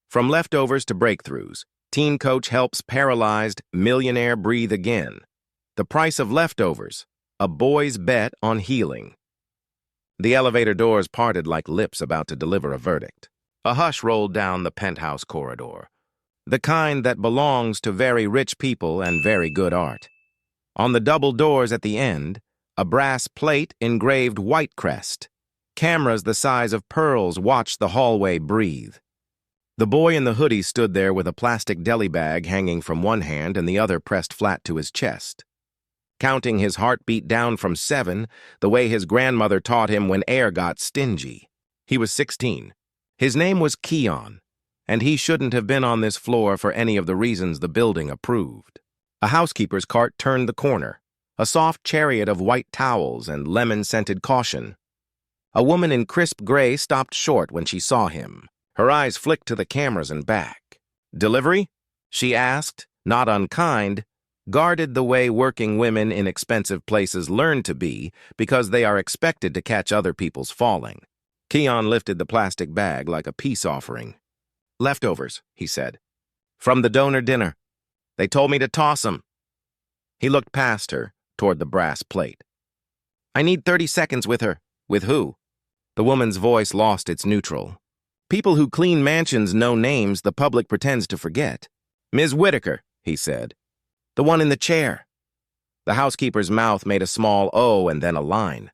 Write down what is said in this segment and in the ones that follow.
From leftovers to breakthroughs, teen coach helps paralyzed millionaire breathe again. The price of leftovers, a boy's bet on healing. The elevator doors parted like lips about to deliver a verdict. A hush rolled down the penthouse corridor, the kind that belongs to very rich people and very good art. On the double doors at the end, a brass plate engraved Whitecrest. Cameras the size of pearls watched the hallway breathe. The boy in the hoodie stood there with a plastic deli bag hanging from one hand and the other pressed flat to his chest. Counting his heartbeat down from 7, the way his grandmother taught him when air got stingy. He was 16. His name was Keon, and he shouldn't have been on this floor for any of the reasons the building approved. A housekeeper's cart turned the corner, a soft chariot of white towels and lemon-scented caution. A woman in crisp gray stopped short when she saw him. Her eyes flicked to the cameras and back. "Delivery?" she asked, not unkind, guarded the way working women in expensive places learn to be because they are expected to catch other people's falling. Keon lifted the plastic bag like a peace offering. "Leftovers," he said. "From the donor dinner. They told me to toss 'em." He looked past her, toward the brass plate. "I need 30 seconds with her." "With who?" The woman's voice lost its neutral. "People who clean mansions know names the public pretends to forget." "Ms. Whitaker," he said. "The one in the chair." The housekeeper's mouth made a small O and then a line.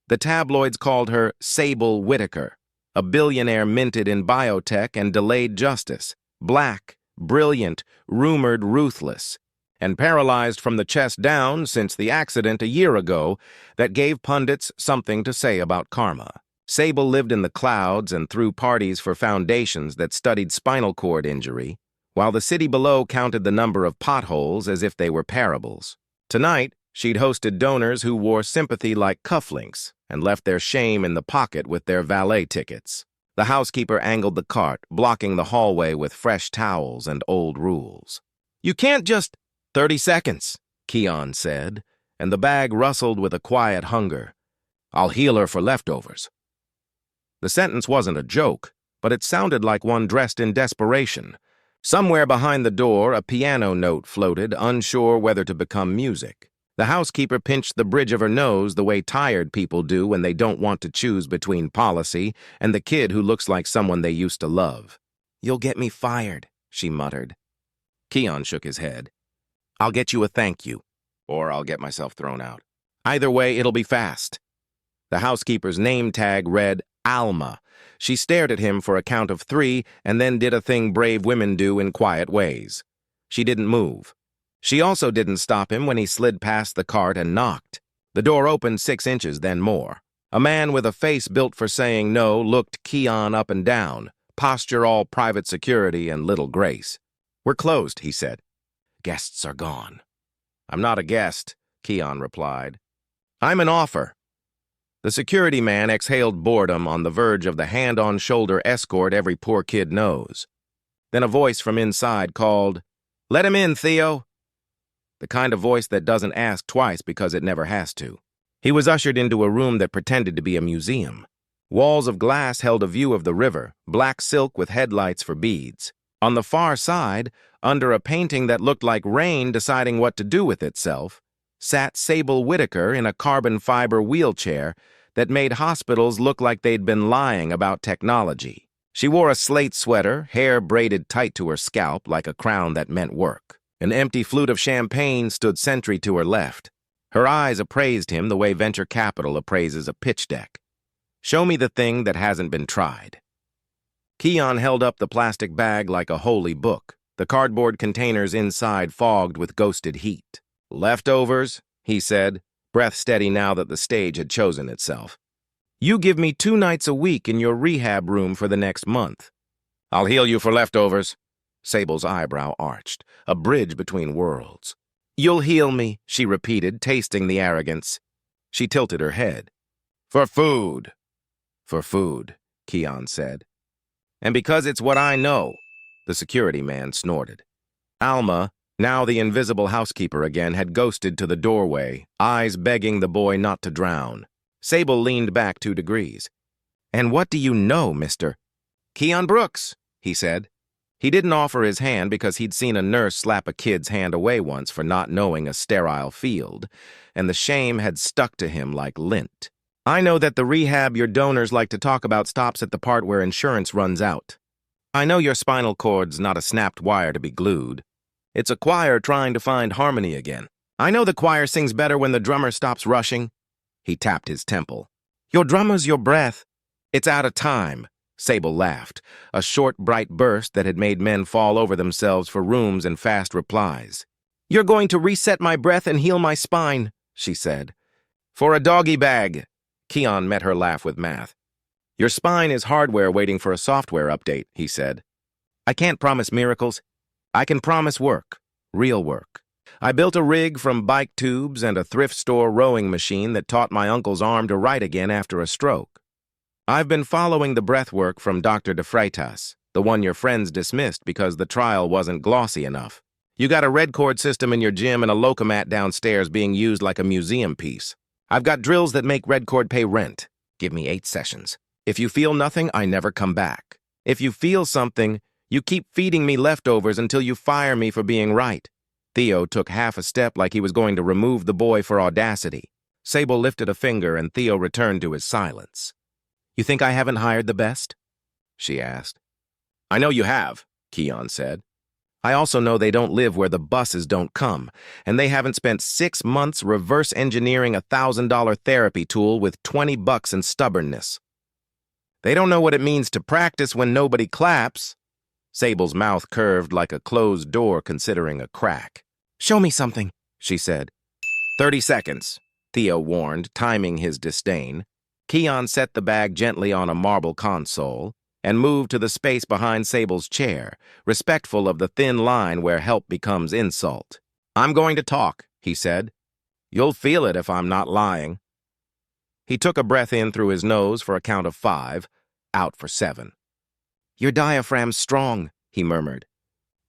The tabloids called her Sable Whitaker, a billionaire minted in biotech and delayed justice, black, brilliant, rumored ruthless, and paralyzed from the chest down since the accident a year ago that gave pundits something to say about karma. Sable lived in the clouds and threw parties for foundations that studied spinal cord injury, while the city below counted the number of potholes as if they were parables. Tonight, she'd hosted donors who wore sympathy like cufflinks and left their shame in the pocket with their valet tickets. The housekeeper angled the cart, blocking the hallway with fresh towels and old rules. "You can't just—" "30 seconds, Keon said, and the bag rustled with a quiet hunger. "I'll heal her for leftovers." The sentence wasn't a joke, but it sounded like one dressed in desperation. Somewhere behind the door, a piano note floated, unsure whether to become music. The housekeeper pinched the bridge of her nose the way tired people do when they don't want to choose between policy and the kid who looks like someone they used to love. "You'll get me fired," she muttered. Keon shook his head. "I'll get you a thank you, or I'll get myself thrown out. Either way, it'll be fast." The housekeeper's name tag read Alma. She stared at him for a count of 3 and then did a thing brave women do in quiet ways. She didn't move. She also didn't stop him when he slid past the cart and knocked. The door opened 6 inches, then more. A man with a face built for saying no looked Keon up and down, posture all private security and little grace. "We're closed," he said. "Guests are gone." "I'm not a guest," Keon replied. "I'm an offer." The security man exhaled boredom on the verge of the hand-on-shoulder escort every poor kid knows. Then a voice from inside called, "Let him in, Theo." The kind of voice that doesn't ask twice because it never has to. He was ushered into a room that pretended to be a museum. Walls of glass held a view of the river, black silk with headlights for beads. On the far side, under a painting that looked like rain deciding what to do with itself, sat Sable Whitaker in a carbon fiber wheelchair that made hospitals look like they'd been lying about technology. She wore a slate sweater, hair braided tight to her scalp like a crown that meant work. An empty flute of champagne stood sentry to her left. Her eyes appraised him the way venture capital appraises a pitch deck. "Show me the thing that hasn't been tried." Keon held up the plastic bag like a holy book, the cardboard containers inside fogged with ghosted heat. "Leftovers," he said, breath steady now that the stage had chosen itself. "You give me 2 nights a week in your rehab room for the next month." "I'll heal you for leftovers." Sable's eyebrow arched, a bridge between worlds. "You'll heal me," she repeated, tasting the arrogance. She tilted her head. "For food." "For food," Keon said. "And because it's what I know," the security man snorted. Alma, now the invisible housekeeper again, had ghosted to the doorway, eyes begging the boy not to drown. Sable leaned back 2 degrees. "And what do you know, mister?" "Keon Brooks," he said. He didn't offer his hand because he'd seen a nurse slap a kid's hand away once for not knowing a sterile field, and the shame had stuck to him like lint. I know that the rehab your donors like to talk about stops at the part where insurance runs out. I know your spinal cord's not a snapped wire to be glued. It's a choir trying to find harmony again. I know the choir sings better when the drummer stops rushing. He tapped his temple. Your drummer's your breath. It's out of time. Sable laughed, a short, bright burst that had made men fall over themselves for rooms and fast replies. You're going to reset my breath and heal my spine, she said. For a doggy bag. Keon met her laugh with math. Your spine is hardware waiting for a software update, he said. I can't promise miracles. I can promise work, real work. I built a rig from bike tubes and a thrift store rowing machine that taught my uncle's arm to write again after a stroke. I've been following the breath work from Dr. DeFreitas, the one your friends dismissed because the trial wasn't glossy enough. You got a red cord system in your gym and a locomat downstairs being used like a museum piece. I've got drills that make red cord pay rent. Give me 8 sessions. If you feel nothing, I never come back. If you feel something, you keep feeding me leftovers until you fire me for being right. Theo took half a step like he was going to remove the boy for audacity. Sable lifted a finger and Theo returned to his silence. You think I haven't hired the best? She asked. I know you have, Keon said. I also know they don't live where the buses don't come, and they haven't spent 6 months reverse engineering a $1,000 therapy tool with $20 in stubbornness. They don't know what it means to practice when nobody claps. Sable's mouth curved like a closed door considering a crack. Show me something, she said. 30 seconds, Theo warned, timing his disdain. Keon set the bag gently on a marble console and moved to the space behind Sable's chair, respectful of the thin line where help becomes insult. I'm going to talk, he said. You'll feel it if I'm not lying. He took a breath in through his nose for a count of 5, out for 7. Your diaphragm's strong, he murmured.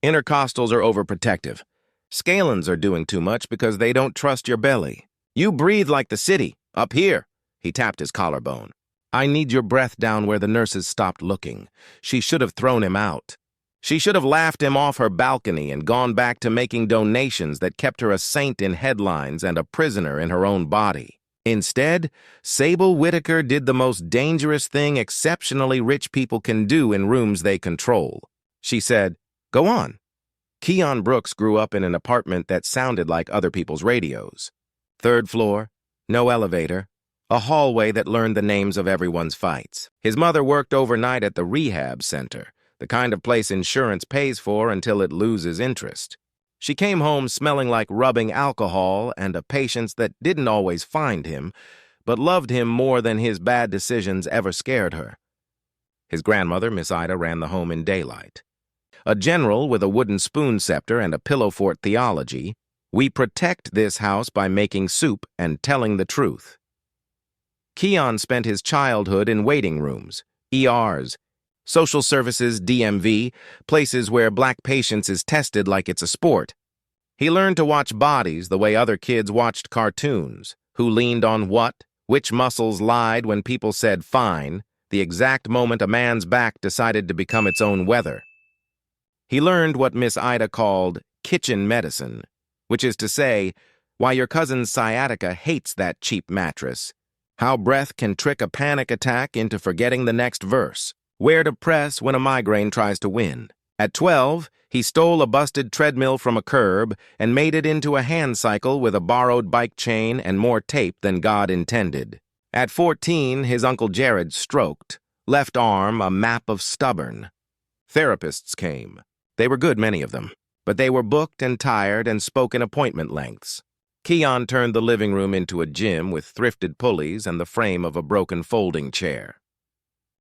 Intercostals are overprotective. Scalens are doing too much because they don't trust your belly. You breathe like the city, up here. He tapped his collarbone. I need your breath down where the nurses stopped looking. She should have thrown him out. She should have laughed him off her balcony and gone back to making donations that kept her a saint in headlines and a prisoner in her own body. Instead, Sable Whitaker did the most dangerous thing exceptionally rich people can do in rooms they control. She said, Go on. Keon Brooks grew up in an apartment that sounded like other people's radios. 3rd floor, no elevator, a hallway that learned the names of everyone's fights. His mother worked overnight at the rehab center, the kind of place insurance pays for until it loses interest. She came home smelling like rubbing alcohol and a patience that didn't always find him, but loved him more than his bad decisions ever scared her. His grandmother, Miss Ida, ran the home in daylight. A general with a wooden spoon scepter and a pillow fort theology, we protect this house by making soup and telling the truth. Keon spent his childhood in waiting rooms, ERs, social services, DMV, places where black patience is tested like it's a sport. He learned to watch bodies the way other kids watched cartoons, who leaned on what, which muscles lied when people said fine, the exact moment a man's back decided to become its own weather. He learned what Miss Ida called kitchen medicine, which is to say, why your cousin's sciatica hates that cheap mattress, how breath can trick a panic attack into forgetting the next verse, where to press when a migraine tries to win. At 12, he stole a busted treadmill from a curb and made it into a hand cycle with a borrowed bike chain and more tape than God intended. At 14, his Uncle Jared stroked, left arm a map of stubborn. Therapists came. They were good, many of them, but they were booked and tired and spoke in appointment lengths. Keon turned the living room into a gym with thrifted pulleys and the frame of a broken folding chair.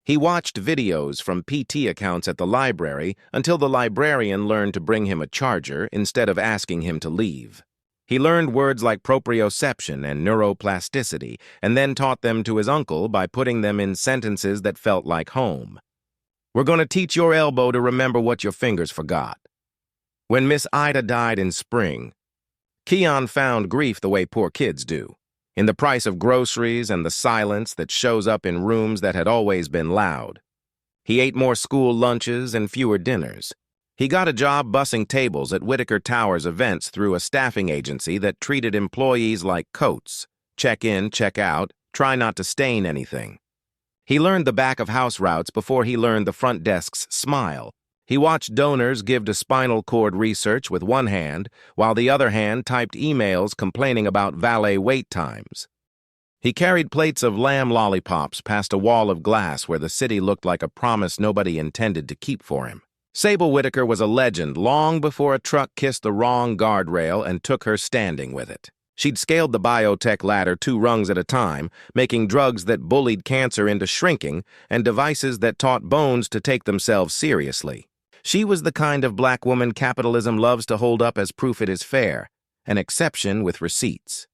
He watched videos from PT accounts at the library until the librarian learned to bring him a charger instead of asking him to leave. He learned words like proprioception and neuroplasticity and then taught them to his uncle by putting them in sentences that felt like home. We're going to teach your elbow to remember what your fingers forgot. When Miss Ida died in spring, Keon found grief the way poor kids do, in the price of groceries and the silence that shows up in rooms that had always been loud. He ate more school lunches and fewer dinners. He got a job bussing tables at Whitaker Towers events through a staffing agency that treated employees like coats. Check in, check out, try not to stain anything. He learned the back of house routes before he learned the front desk's smile. He watched donors give to spinal cord research with one hand, while the other hand typed emails complaining about valet wait times. He carried plates of lamb lollipops past a wall of glass where the city looked like a promise nobody intended to keep for him. Sable Whitaker was a legend long before a truck kissed the wrong guardrail and took her standing with it. She'd scaled the biotech ladder 2 rungs at a time, making drugs that bullied cancer into shrinking and devices that taught bones to take themselves seriously. She was the kind of black woman capitalism loves to hold up as proof it is fair, an exception with receipts.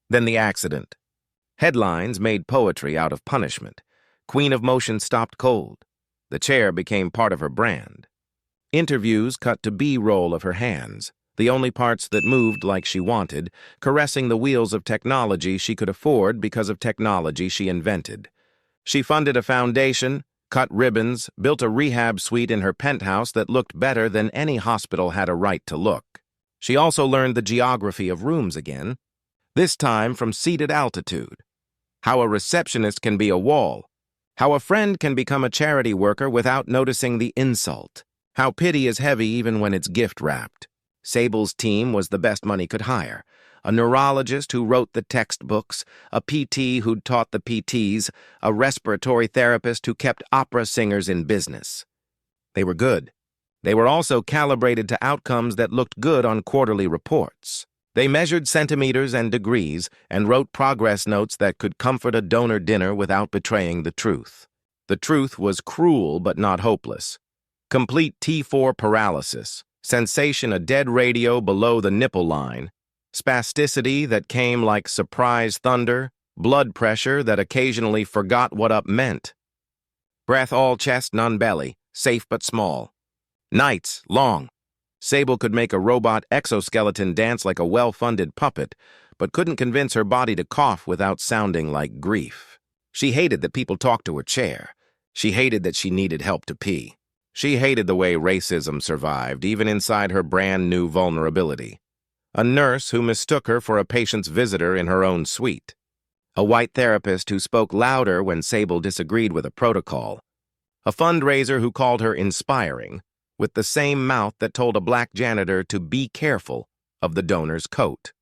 Then the accident. Headlines made poetry out of punishment. Queen of Motion stopped cold. The chair became part of her brand. Interviews cut to B-roll of her hands, the only parts that moved like she wanted, caressing the wheels of technology she could afford because of technology she invented. She funded a foundation, cut ribbons, built a rehab suite in her penthouse that looked better than any hospital had a right to look. She also learned the geography of rooms again, this time from seated altitude. How a receptionist can be a wall. How a friend can become a charity worker without noticing the insult. How pity is heavy even when it's gift-wrapped. Sable's team was the best money could hire. A neurologist who wrote the textbooks, a PT who'd taught the PTs, a respiratory therapist who kept opera singers in business. They were good. They were also calibrated to outcomes that looked good on quarterly reports. They measured centimeters and degrees and wrote progress notes that could comfort a donor dinner without betraying the truth. The truth was cruel but not hopeless. Complete T4 paralysis. Sensation a dead radio below the nipple line, spasticity that came like surprise thunder, blood pressure that occasionally forgot what up meant. Breath all chest, none belly, safe but small. Nights long. Sable could make a robot exoskeleton dance like a well-funded puppet, but couldn't convince her body to cough without sounding like grief. She hated that people talked to her chair. She hated that she needed help to pee. She hated the way racism survived, even inside her brand-new vulnerability. A nurse who mistook her for a patient's visitor in her own suite. A white therapist who spoke louder when Sable disagreed with a protocol. A fundraiser who called her inspiring, with the same mouth that told a black janitor to be careful of the donor's coat.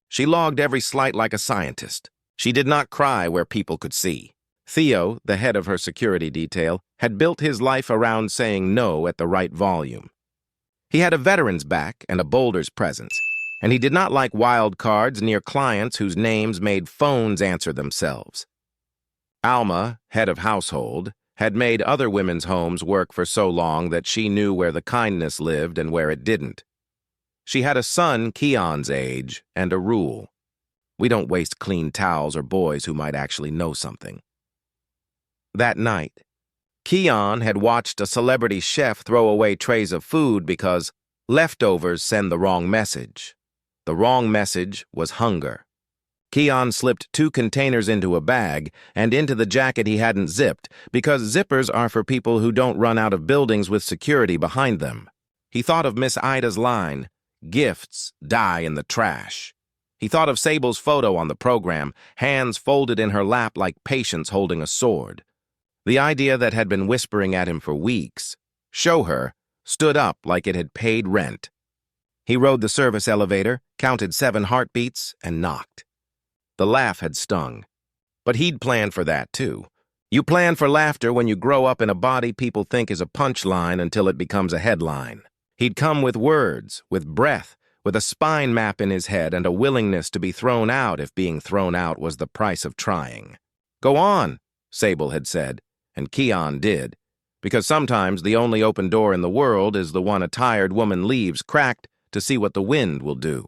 She logged every slight like a scientist. She did not cry where people could see. Theo, the head of her security detail, had built his life around saying no at the right volume. He had a veteran's back and a boulder's presence, and he did not like wild cards near clients whose names made phones answer themselves. Alma, head of household, had made other women's homes work for so long that she knew where the kindness lived and where it didn't. She had a son Keon's age and a rule. We don't waste clean towels or boys who might actually know something. That night, Keon had watched a celebrity chef throw away trays of food because leftovers send the wrong message. The wrong message was hunger. Keon slipped 2 containers into a bag and into the jacket he hadn't zipped because zippers are for people who don't run out of buildings with security behind them. He thought of Miss Ida's line, "Gifts die in the trash." He thought of Sable's photo on the program, hands folded in her lap like patients holding a sword. The idea that had been whispering at him for weeks, "Show her," stood up like it had paid rent. He rode the service elevator, counted 7 heartbeats, and knocked. The laugh had stung. But he'd planned for that, too. You plan for laughter when you grow up in a body people think is a punchline until it becomes a headline. He'd come with words, with breath, with a spine map in his head and a willingness to be thrown out if being thrown out was the price of trying. "Go on," Sable had said, and Keon did, because sometimes the only open door in the world is the one a tired woman leaves cracked to see what the wind will do.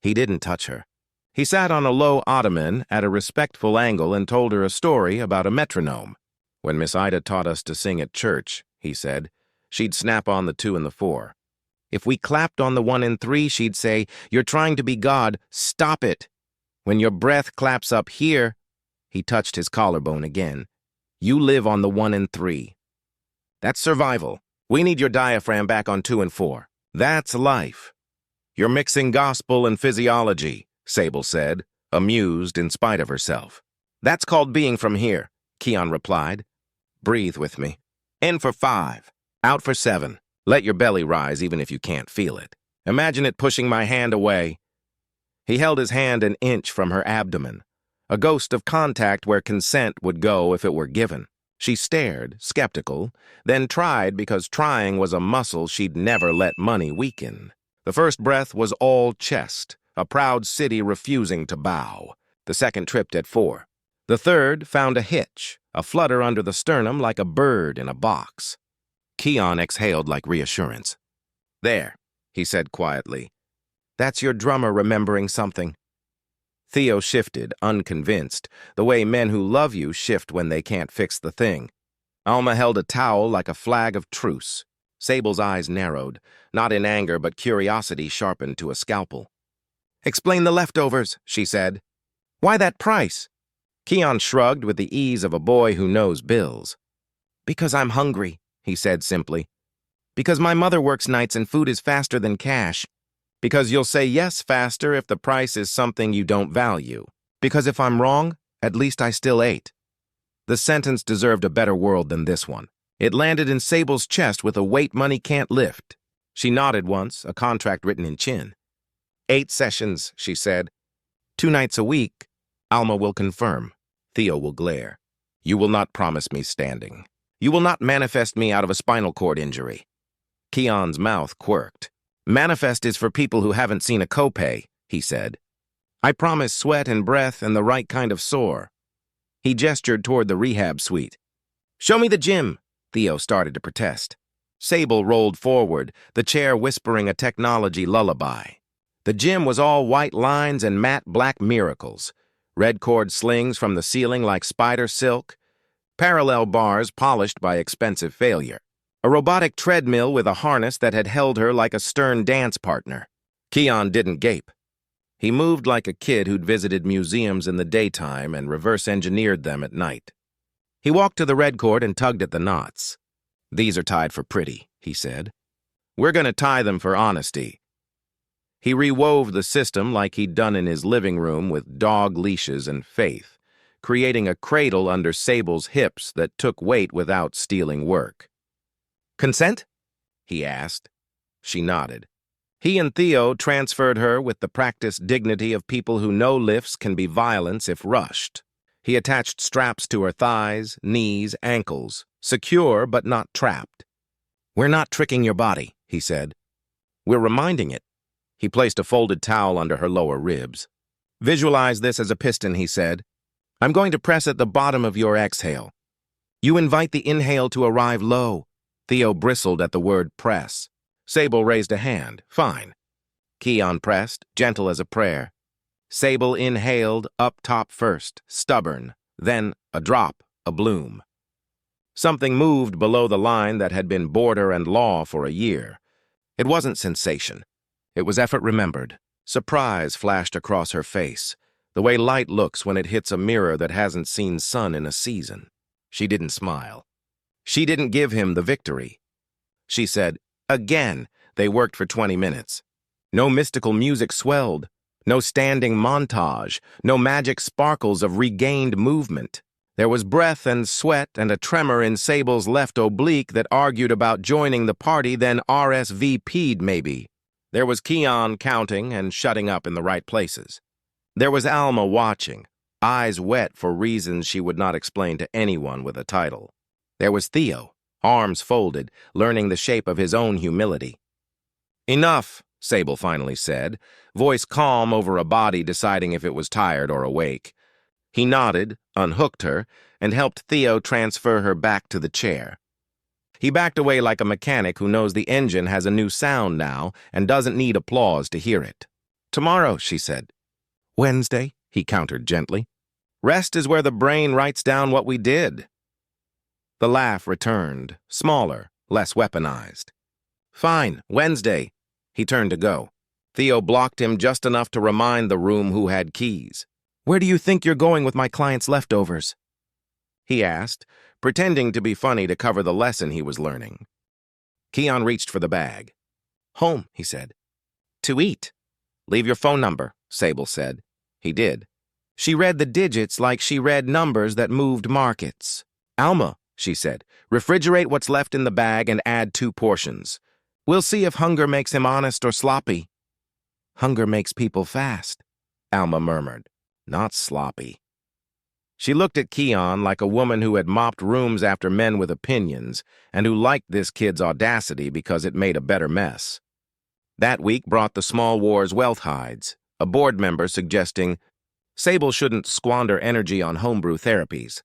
He didn't touch her. He sat on a low ottoman at a respectful angle and told her a story about a metronome. "When Miss Ida taught us to sing at church," he said, "she'd snap on the 2 and the 4. If we clapped on the 1 and 3, she'd say, 'You're trying to be God, stop it. When your breath claps up here,'" he touched his collarbone again, "you live on the 1 and 3. That's survival. We need your diaphragm back on 2 and 4. That's life. You're mixing gospel and physiology, Sable said, amused in spite of herself. That's called being from here, Keon replied. Breathe with me. In for 5. Out for 7. Let your belly rise even if you can't feel it. Imagine it pushing my hand away. He held his hand an inch from her abdomen, a ghost of contact where consent would go if it were given. She stared, skeptical, then tried because trying was a muscle she'd never let money weaken. The first breath was all chest, a proud city refusing to bow. The second tripped at 4. The third found a hitch, a flutter under the sternum like a bird in a box. Keon exhaled like reassurance. There, he said quietly. That's your drummer remembering something. Theo shifted, unconvinced, the way men who love you shift when they can't fix the thing. Alma held a towel like a flag of truce. Sable's eyes narrowed, not in anger but curiosity sharpened to a scalpel. Explain the leftovers, she said. Why that price? Keon shrugged with the ease of a boy who knows bills. Because I'm hungry, he said simply. Because my mother works nights and food is faster than cash. Because you'll say yes faster if the price is something you don't value. Because if I'm wrong, at least I still ate. The sentence deserved a better world than this one. It landed in Sable's chest with a weight money can't lift. She nodded once, a contract written in chin. 8 sessions, she said. 2 nights a week. Alma will confirm. Theo will glare. You will not promise me standing. You will not manifest me out of a spinal cord injury. Keon's mouth quirked. Manifest is for people who haven't seen a copay, he said. I promise sweat and breath and the right kind of sore. He gestured toward the rehab suite. Show me the gym, Theo started to protest. Sable rolled forward, the chair whispering a technology lullaby. The gym was all white lines and matte black miracles. Red cord slings from the ceiling like spider silk. Parallel bars polished by expensive failure. A robotic treadmill with a harness that had held her like a stern dance partner. Keon didn't gape. He moved like a kid who'd visited museums in the daytime and reverse-engineered them at night. He walked to the red cord and tugged at the knots. These are tied for pretty, he said. We're going to tie them for honesty. He rewove the system like he'd done in his living room with dog leashes and faith, creating a cradle under Sable's hips that took weight without stealing work. Consent? He asked. She nodded. He and Theo transferred her with the practiced dignity of people who know lifts can be violence if rushed. He attached straps to her thighs, knees, ankles, secure but not trapped. We're not tricking your body, he said. We're reminding it. He placed a folded towel under her lower ribs. Visualize this as a piston, he said. I'm going to press at the bottom of your exhale. You invite the inhale to arrive low. Theo bristled at the word press. Sable raised a hand. Fine. Keon pressed, gentle as a prayer. Sable inhaled, up top first, stubborn, then a drop, a bloom. Something moved below the line that had been border and law for a year. It wasn't sensation. It was effort remembered. Surprise flashed across her face, the way light looks when it hits a mirror that hasn't seen sun in a season. She didn't smile. She didn't give him the victory. She said, again, they worked for 20 minutes. No mystical music swelled, no standing montage, no magic sparkles of regained movement. There was breath and sweat and a tremor in Sable's left oblique that argued about joining the party, then RSVP'd maybe. There was Keon counting and shutting up in the right places. There was Alma watching, eyes wet for reasons she would not explain to anyone with a title. There was Theo, arms folded, learning the shape of his own humility. Enough, Sable finally said, voice calm over a body deciding if it was tired or awake. He nodded, unhooked her, and helped Theo transfer her back to the chair. He backed away like a mechanic who knows the engine has a new sound now and doesn't need applause to hear it. Tomorrow, she said. Wednesday, he countered gently. Rest is where the brain writes down what we did. The laugh returned, smaller, less weaponized. Fine, Wednesday. He turned to go. Theo blocked him just enough to remind the room who had keys. Where do you think you're going with my client's leftovers? He asked, pretending to be funny to cover the lesson he was learning. Keon reached for the bag. "Home," he said. "To eat." "Leave your phone number," Sable said. He did. She read the digits like she read numbers that moved markets. "Alma," she said, "refrigerate what's left in the bag and add 2 portions. We'll see if hunger makes him honest or sloppy." "Hunger makes people fast," Alma murmured. "Not sloppy." She looked at Keon like a woman who had mopped rooms after men with opinions and who liked this kid's audacity because it made a better mess. That week brought the Small Wars wealth hides, a board member suggesting Sable shouldn't squander energy on homebrew therapies,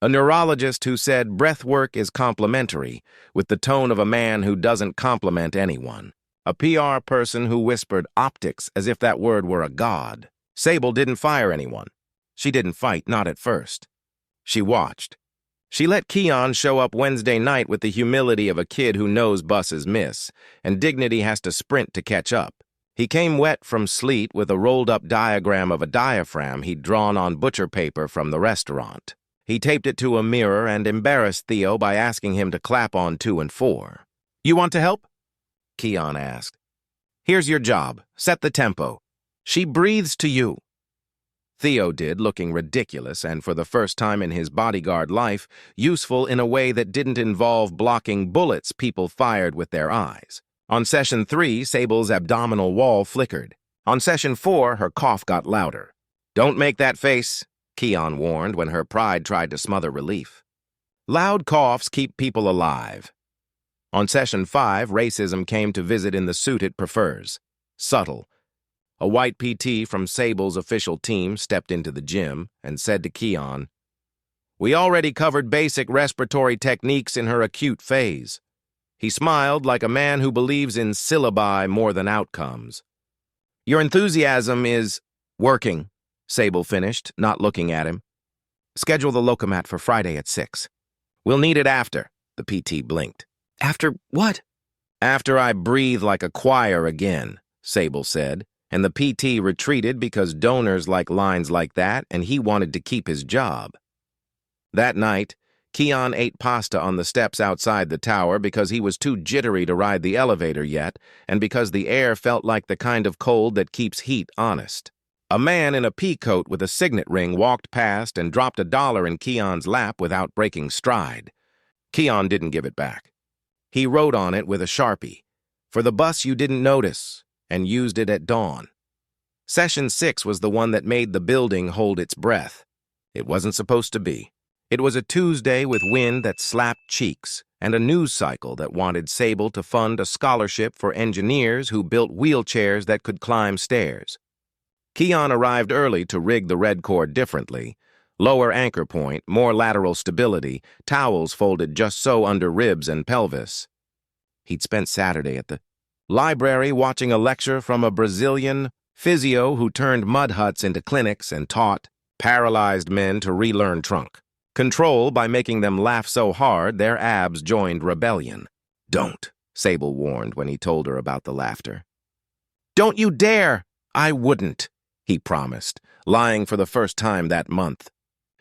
a neurologist who said breath work is complimentary, with the tone of a man who doesn't compliment anyone, a PR person who whispered optics as if that word were a god. Sable didn't fire anyone. She didn't fight, not at first. She watched. She let Keon show up Wednesday night with the humility of a kid who knows buses miss, and dignity has to sprint to catch up. He came wet from sleet with a rolled-up diagram of a diaphragm he'd drawn on butcher paper from the restaurant. He taped it to a mirror and embarrassed Theo by asking him to clap on 2 and 4. "You want to help?" Keon asked. "Here's your job. Set the tempo. She breathes to you." Theo did, looking ridiculous and, for the first time in his bodyguard life, useful in a way that didn't involve blocking bullets people fired with their eyes. On session 3, Sable's abdominal wall flickered. On session 4, her cough got louder. "Don't make that face," Keon warned when her pride tried to smother relief. Loud coughs keep people alive. On session 5, racism came to visit in the suit it prefers. Subtle. A white PT from Sable's official team stepped into the gym and said to Keon, "We already covered basic respiratory techniques in her acute phase." He smiled like a man who believes in syllabi more than outcomes. "Your enthusiasm is working," Sable finished, not looking at him. "Schedule the Locomat for Friday at 6. We'll need it after," the PT blinked. "After what?" "After I breathe like a choir again," Sable said, and the PT retreated because donors like lines like that, and he wanted to keep his job. That night, Keon ate pasta on the steps outside the tower because he was too jittery to ride the elevator yet, and because the air felt like the kind of cold that keeps heat honest. A man in a pea coat with a signet ring walked past and dropped $1 in Keon's lap without breaking stride. Keon didn't give it back. He wrote on it with a Sharpie, "For the bus you didn't notice," and used it at dawn. Session 6 was the one that made the building hold its breath. It wasn't supposed to be. It was a Tuesday with wind that slapped cheeks and a news cycle that wanted Sable to fund a scholarship for engineers who built wheelchairs that could climb stairs. Keon arrived early to rig the red cord differently. Lower anchor point, more lateral stability, towels folded just so under ribs and pelvis. He'd spent Saturday at the library watching a lecture from a Brazilian physio who turned mud huts into clinics and taught paralyzed men to relearn trunk control by making them laugh so hard their abs joined rebellion. "Don't," Sable warned when he told her about the laughter. "Don't you dare!" "I wouldn't," he promised, lying for the first time that month.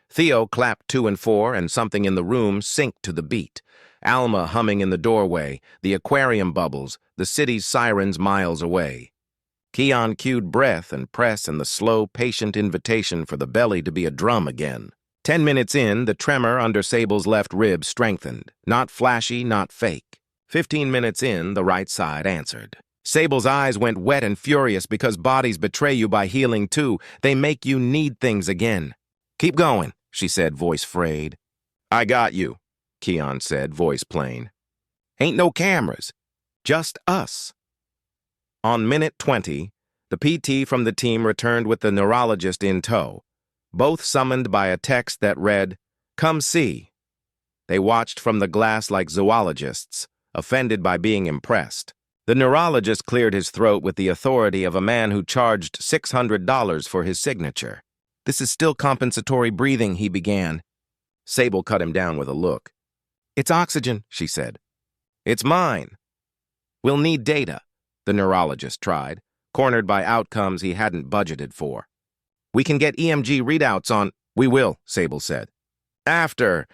Theo clapped 2 and 4, and something in the room synced to the beat. Alma humming in the doorway, the aquarium bubbles, the city's sirens miles away. Keon cued breath and press and the slow, patient invitation for the belly to be a drum again. 10 minutes in, the tremor under Sable's left rib strengthened. Not flashy, not fake. 15 minutes in, the right side answered. Sable's eyes went wet and furious because bodies betray you by healing too. They make you need things again. "Keep going," she said, voice frayed. "I got you," Keon said, voice plain. "Ain't no cameras. Just us." On minute 20, the PT from the team returned with the neurologist in tow, both summoned by a text that read, "Come see." They watched from the glass like zoologists, offended by being impressed. The neurologist cleared his throat with the authority of a man who charged $600 for his signature. "This is still compensatory breathing," he began. Sable cut him down with a look. "It's oxygen," she said. "It's mine." "We'll need data," the neurologist tried, cornered by outcomes he hadn't budgeted for. "We can get EMG readouts on—" "We will," Sable said. "After.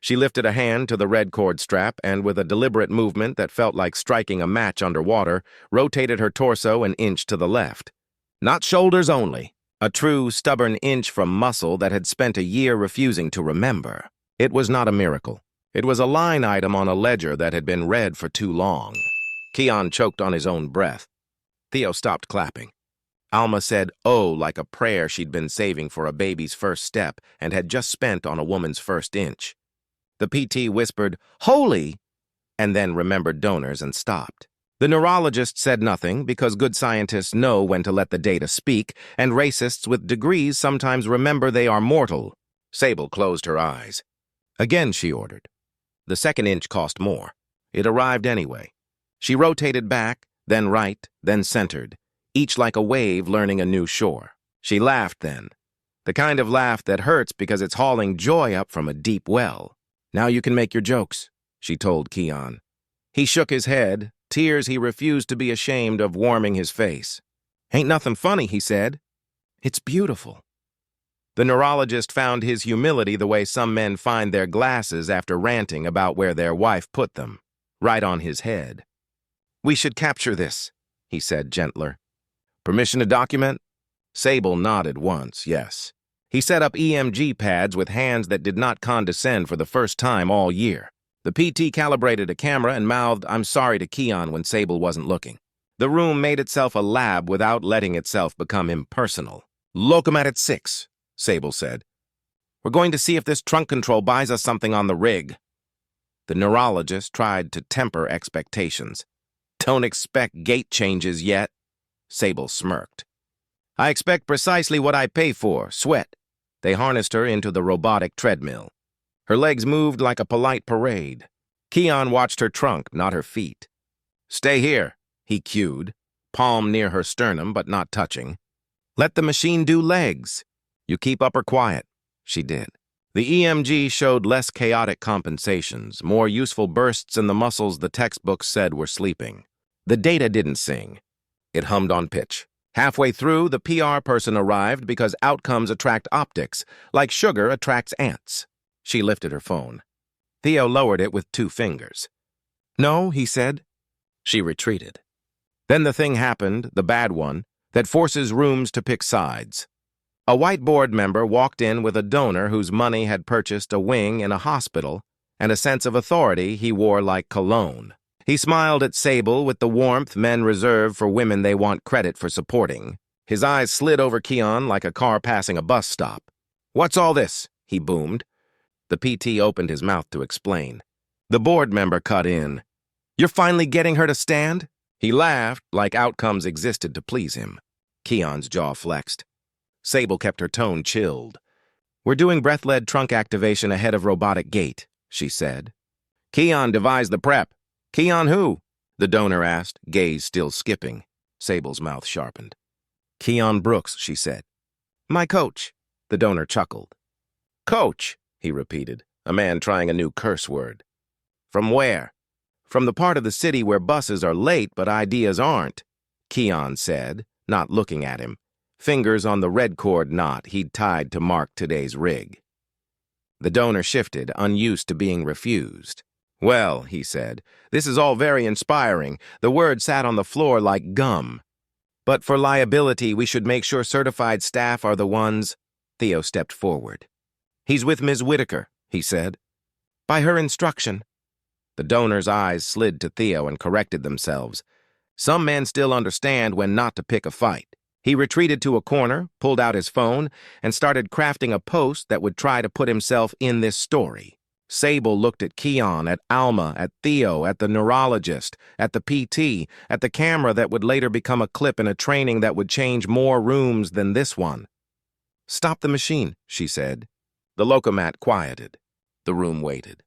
She lifted a hand to the red cord strap and, with a deliberate movement that felt like striking a match underwater, rotated her torso an inch to the left. Not shoulders only. A true, stubborn inch from muscle that had spent a year refusing to remember. It was not a miracle. It was a line item on a ledger that had been read for too long. Keon choked on his own breath. Theo stopped clapping. Alma said, "Oh," like a prayer she'd been saving for a baby's first step and had just spent on a woman's first inch. The PT whispered, "Holy," and then remembered donors and stopped. The neurologist said nothing because good scientists know when to let the data speak, and racists with degrees sometimes remember they are mortal. Sable closed her eyes. Again, she ordered. The second inch cost more. It arrived anyway. She rotated back, then right, then centered, each like a wave learning a new shore. She laughed then, the kind of laugh that hurts because it's hauling joy up from a deep well. "Now you can make your jokes," she told Keon. He shook his head, tears he refused to be ashamed of warming his face. "Ain't nothing funny," he said. "It's beautiful." The neurologist found his humility the way some men find their glasses after ranting about where their wife put them, right on his head. "We should capture this," he said gentler. "Permission to document?" Sable nodded once, yes. He set up EMG pads with hands that did not condescend for the first time all year. The PT calibrated a camera and mouthed, "I'm sorry" to Keon when Sable wasn't looking. The room made itself a lab without letting itself become impersonal. "Locomat at 6, Sable said. "We're going to see if this trunk control buys us something on the rig." The neurologist tried to temper expectations. "Don't expect gate changes yet." Sable smirked. "I expect precisely what I pay for, sweat." They harnessed her into the robotic treadmill. Her legs moved like a polite parade. Keon watched her trunk, not her feet. "Stay here," he cued, palm near her sternum but not touching. "Let the machine do legs. You keep up her quiet." She did. The EMG showed less chaotic compensations, more useful bursts in the muscles the textbooks said were sleeping. The data didn't sing. It hummed on pitch. Halfway through, the PR person arrived because outcomes attract optics, like sugar attracts ants. She lifted her phone. Theo lowered it with 2 fingers. "No," he said. She retreated. Then the thing happened, the bad one, that forces rooms to pick sides. A white board member walked in with a donor whose money had purchased a wing in a hospital and a sense of authority he wore like cologne. He smiled at Sable with the warmth men reserve for women they want credit for supporting. His eyes slid over Keon like a car passing a bus stop. "What's all this?" he boomed. The PT opened his mouth to explain. The board member cut in. "You're finally getting her to stand?" He laughed like outcomes existed to please him. Keon's jaw flexed. Sable kept her tone chilled. "We're doing breath-led trunk activation ahead of robotic gate," she said. "Keon devised the prep." "Keon who?" the donor asked, gaze still skipping. Sable's mouth sharpened. "Keon Brooks," she said. "My coach," the donor chuckled. "Coach," he repeated, a man trying a new curse word. "From where?" "From the part of the city where buses are late but ideas aren't," Keon said, not looking at him, fingers on the red cord knot he'd tied to mark today's rig. The donor shifted, unused to being refused. "Well," he said, "this is all very inspiring." The word sat on the floor like gum. "But for liability, we should make sure certified staff are the ones." Theo stepped forward. "He's with Ms. Whitaker," he said. "By her instruction." The donor's eyes slid to Theo and corrected themselves. Some men still understand when not to pick a fight. He retreated to a corner, pulled out his phone, and started crafting a post that would try to put himself in this story. Sable looked at Keon, at Alma, at Theo, at the neurologist, at the PT, at the camera that would later become a clip in a training that would change more rooms than this one. "Stop the machine," she said. The locomat quieted. The room waited.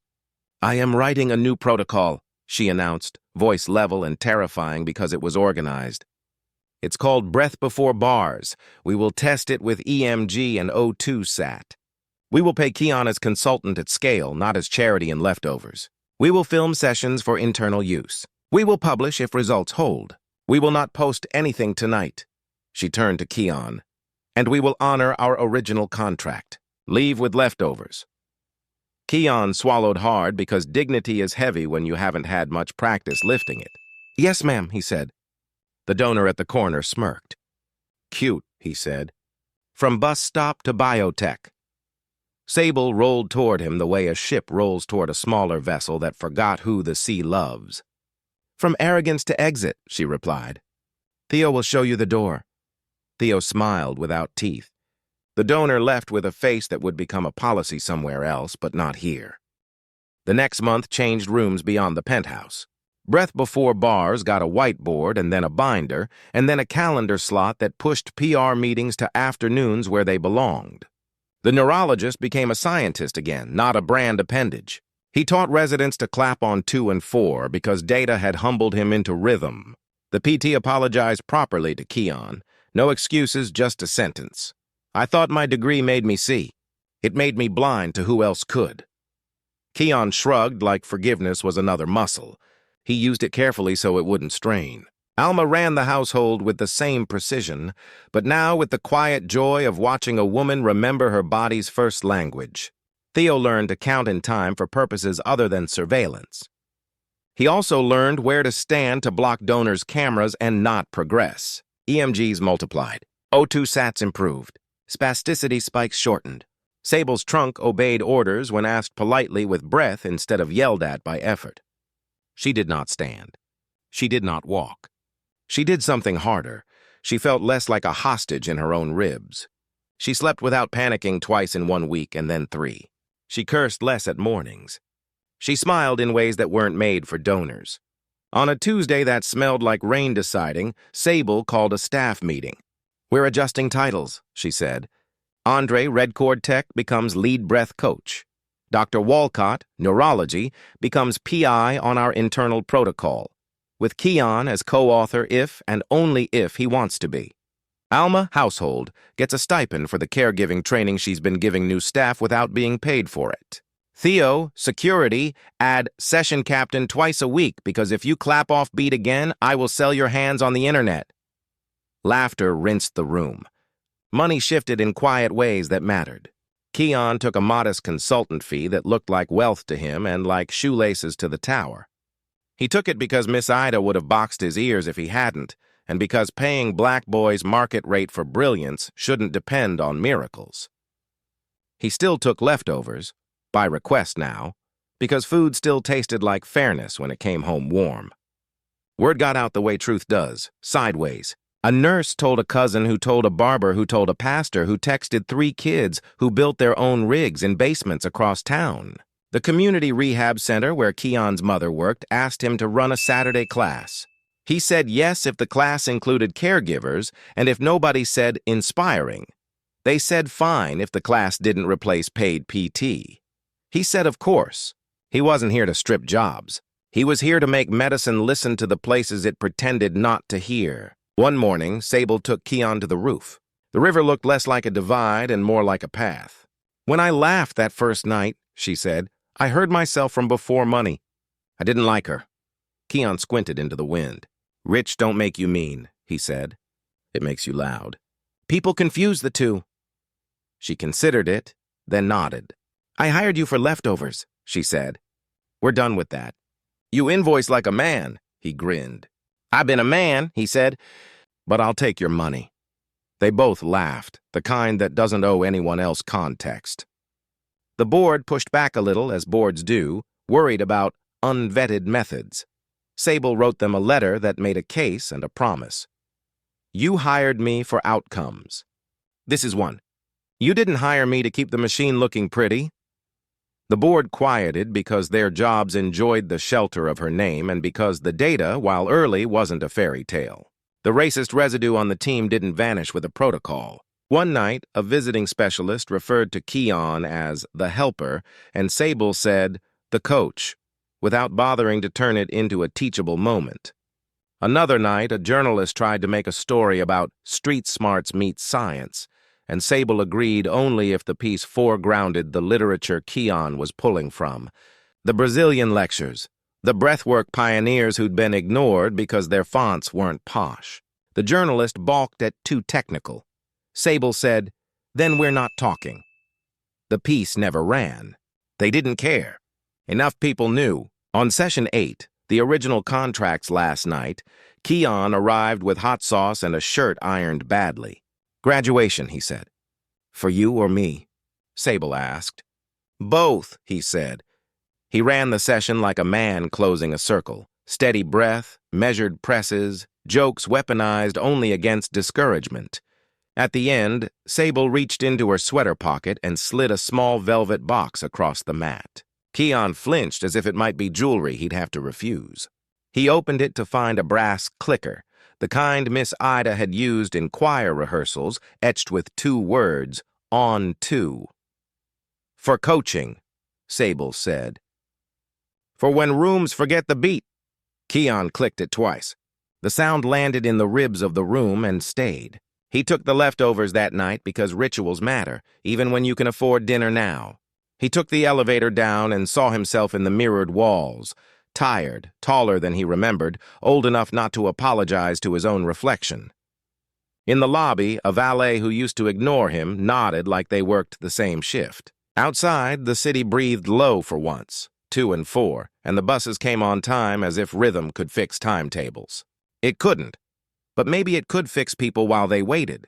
"I am writing a new protocol," she announced, voice level and terrifying because it was organized. "It's called Breath Before Bars. We will test it with EMG and O2 sat. We will pay Keon as consultant at scale, not as charity and leftovers. We will film sessions for internal use. We will publish if results hold. We will not post anything tonight." She turned to Keon. "And we will honor our original contract. Leave with leftovers." Keon swallowed hard because dignity is heavy when you haven't had much practice lifting it. "Yes, ma'am," he said. The donor at the corner smirked. "Cute," he said. "From bus stop to biotech." Sable rolled toward him the way a ship rolls toward a smaller vessel that forgot who the sea loves. "From arrogance to exit," she replied. "Theo will show you the door." Theo smiled without teeth. The donor left with a face that would become a policy somewhere else, but not here. The next month changed rooms beyond the penthouse. Breath Before Bars got a whiteboard and then a binder, and then a calendar slot that pushed PR meetings to afternoons where they belonged. The neurologist became a scientist again, not a brand appendage. He taught residents to clap on 2 and 4 because data had humbled him into rhythm. The PT apologized properly to Keon. No excuses, just a sentence. "I thought my degree made me see. It made me blind to who else could." Keon shrugged like forgiveness was another muscle. He used it carefully so it wouldn't strain. Alma ran the household with the same precision, but now with the quiet joy of watching a woman remember her body's first language. Theo learned to count in time for purposes other than surveillance. He also learned where to stand to block donors' cameras and not progress. EMGs multiplied. O2 sats improved. Spasticity spikes shortened. Sable's trunk obeyed orders when asked politely with breath instead of yelled at by effort. She did not stand. She did not walk. She did something harder. She felt less like a hostage in her own ribs. She slept without panicking twice in 1 week and then 3. She cursed less at mornings. She smiled in ways that weren't made for donors. On a Tuesday that smelled like rain deciding, Sable called a staff meeting. "We're adjusting titles," she said. "Andre, Red Cord Tech, becomes lead breath coach. Dr. Walcott, neurology, becomes PI on our internal protocol, with Keon as co-author if and only if he wants to be. Alma, household, gets a stipend for the caregiving training she's been giving new staff without being paid for it. Theo, security, add session captain twice a week because if you clap off beat again, I will sell your hands on the internet." Laughter rinsed the room. Money shifted in quiet ways that mattered. Keon took a modest consultant fee that looked like wealth to him and like shoelaces to the tower. He took it because Miss Ida would have boxed his ears if he hadn't, and because paying black boys market rate for brilliance shouldn't depend on miracles. He still took leftovers, by request now, because food still tasted like fairness when it came home warm. Word got out the way truth does, sideways. A nurse told a cousin who told a barber who told a pastor who texted 3 kids who built their own rigs in basements across town. The community rehab center where Keon's mother worked asked him to run a Saturday class. He said yes if the class included caregivers and if nobody said inspiring. They said fine if the class didn't replace paid PT. He said of course. He wasn't here to strip jobs. He was here to make medicine listen to the places it pretended not to hear. One morning, Sable took Keon to the roof. The river looked less like a divide and more like a path. "When I laughed that first night," she said, "I heard myself from before money. I didn't like her." Keon squinted into the wind. "Rich don't make you mean," he said. "It makes you loud." "People confuse the two." She considered it, then nodded. "I hired you for leftovers," she said. "We're done with that." "You invoice like a man," he grinned. "I've been a man," he said, "but I'll take your money." They both laughed, the kind that doesn't owe anyone else context. The board pushed back a little, as boards do, worried about unvetted methods. Sable wrote them a letter that made a case and a promise. "You hired me for outcomes. This is one. You didn't hire me to keep the machine looking pretty." The board quieted because their jobs enjoyed the shelter of her name and because the data, while early, wasn't a fairy tale. The racist residue on the team didn't vanish with a protocol. One night, a visiting specialist referred to Keon as the helper, and Sable said, the coach, without bothering to turn it into a teachable moment. Another night, a journalist tried to make a story about street smarts meet science, and Sable agreed only if the piece foregrounded the literature Keon was pulling from. The Brazilian lectures, the breathwork pioneers who'd been ignored because their fonts weren't posh. The journalist balked at too technical. Sable said, "Then we're not talking." The piece never ran. They didn't care. Enough people knew. On session 8, the original contracts last night, Keon arrived with hot sauce and a shirt ironed badly. "Graduation," he said. "For you or me?" Sable asked. "Both," he said. He ran the session like a man closing a circle. Steady breath, measured presses, jokes weaponized only against discouragement. At the end, Sable reached into her sweater pocket and slid a small velvet box across the mat. Keon flinched as if it might be jewelry he'd have to refuse. He opened it to find a brass clicker, the kind Miss Ida had used in choir rehearsals, etched with 2 words, "On to." "For coaching," Sable said. "For when rooms forget the beat." Keon clicked it twice. The sound landed in the ribs of the room and stayed. He took the leftovers that night because rituals matter, even when you can afford dinner now. He took the elevator down and saw himself in the mirrored walls, tired, taller than he remembered, old enough not to apologize to his own reflection. In the lobby, a valet who used to ignore him nodded like they worked the same shift. Outside, the city breathed low for once, 2 and 4, and the buses came on time as if rhythm could fix timetables. It couldn't, but maybe it could fix people while they waited.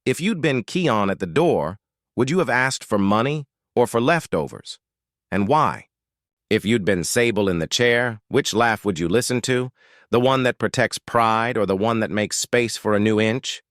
If you'd been Keon at the door, would you have asked for money or for leftovers? And why? If you'd been Sable in the chair, which laugh would you listen to? The one that protects pride or the one that makes space for a new inch?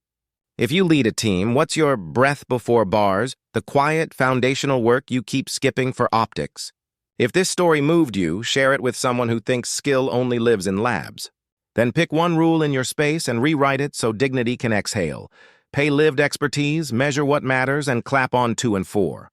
If you lead a team, what's your breath before bars, the quiet, foundational work you keep skipping for optics? If this story moved you, share it with someone who thinks skill only lives in labs. Then pick one rule in your space and rewrite it so dignity can exhale. Pay lived expertise, measure what matters, and clap on 2 and 4.